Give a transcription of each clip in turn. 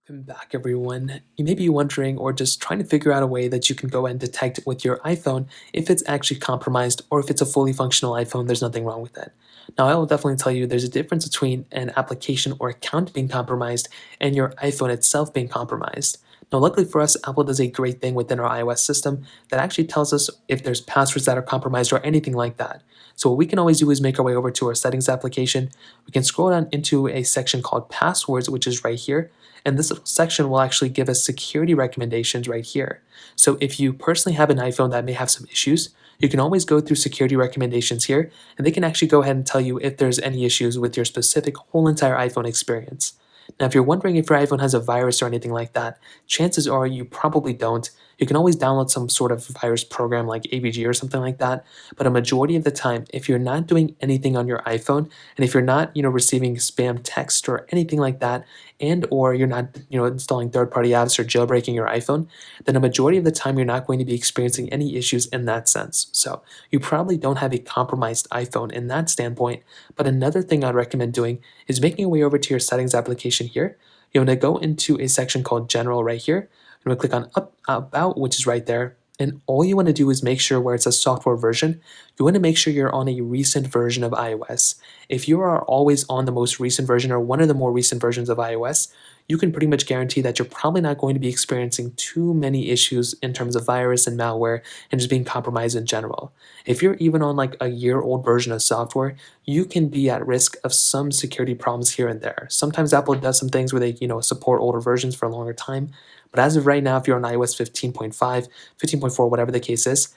Welcome back, everyone. You may be wondering or just trying to figure out a way that you can go and detect with your iPhone if it's actually compromised or if it's a fully functional iPhone, there's nothing wrong with it. Now, I will definitely tell you there's a difference between an application or account being compromised and your iPhone itself being compromised. Now, luckily for us, Apple does a great thing within our iOS system that actually tells us if there's passwords that are compromised or anything like that. So what we can always do is make our way over to our settings application. We can scroll down into a section called passwords, which is right here. And this little section will actually give us security recommendations right here. So if you personally have an iPhone that may have some issues, you can always go through security recommendations here, and they can actually go ahead and tell you if there's any issues with your specific whole entire iPhone experience. Now, if you're wondering if your iPhone has a virus or anything like that, chances are you probably don't. You can always download some sort of virus program like AVG or something like that, but a majority of the time, if you're not doing anything on your iPhone, and if you're not, receiving spam text or anything like that, and or you're not, installing third-party apps or jailbreaking your iPhone, then a majority of the time you're not going to be experiencing any issues in that sense. So you probably don't have a compromised iPhone in that standpoint. But another thing I'd recommend doing is making your way over to your settings application here. You want to go into a section called General right here. You want to click on About, which is right there. And all you want to do is make sure where it says software version, you want to make sure you're on a recent version of iOS. If you are always on the most recent version or one of the more recent versions of iOS, you can pretty much guarantee that you're probably not going to be experiencing too many issues in terms of virus and malware and just being compromised in general. If you're even on like a year-old version of software, you can be at risk of some security problems here and there. Sometimes Apple does some things where they, support older versions for a longer time. But as of right now, if you're on iOS 15.5, 15.4, whatever the case is,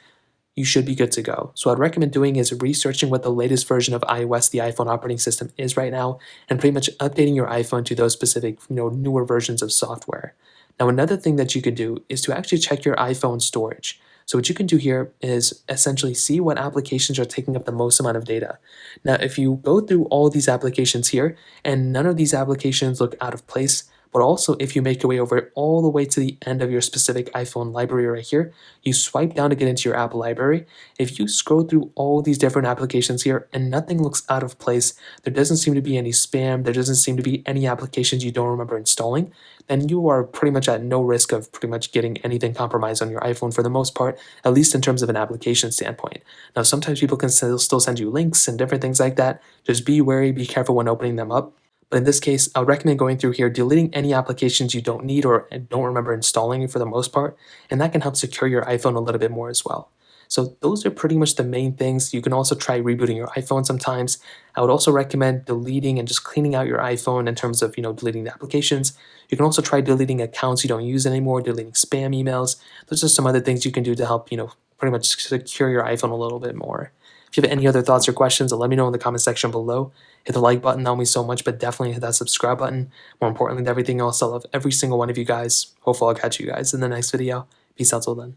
you should be good to go. So what I'd recommend doing is researching what the latest version of iOS, the iPhone operating system, is right now, and pretty much updating your iPhone to those specific, newer versions of software. Now, another thing that you could do is to actually check your iPhone storage. So what you can do here is essentially see what applications are taking up the most amount of data. Now, if you go through all these applications here, and none of these applications look out of place, but also if you make your way over all the way to the end of your specific iPhone library right here, you swipe down to get into your app library. If you scroll through all these different applications here and nothing looks out of place, there doesn't seem to be any spam, there doesn't seem to be any applications you don't remember installing, then you are pretty much at no risk of pretty much getting anything compromised on your iPhone for the most part, at least in terms of an application standpoint. Now, sometimes people can still send you links and different things like that. Just be wary, be careful when opening them up. But in this case, I would recommend going through here, deleting any applications you don't need or don't remember installing for the most part, and that can help secure your iPhone a little bit more as well. So those are pretty much the main things. You can also try rebooting your iPhone sometimes. I would also recommend deleting and just cleaning out your iPhone in terms of, deleting the applications. You can also try deleting accounts you don't use anymore, deleting spam emails. Those are some other things you can do to help, pretty much secure your iPhone a little bit more. If you have any other thoughts or questions, let me know in the comment section below. Hit the like button, that means so much, but definitely hit that subscribe button. More importantly than everything else, I love every single one of you guys. Hopefully I'll catch you guys in the next video. Peace out till then.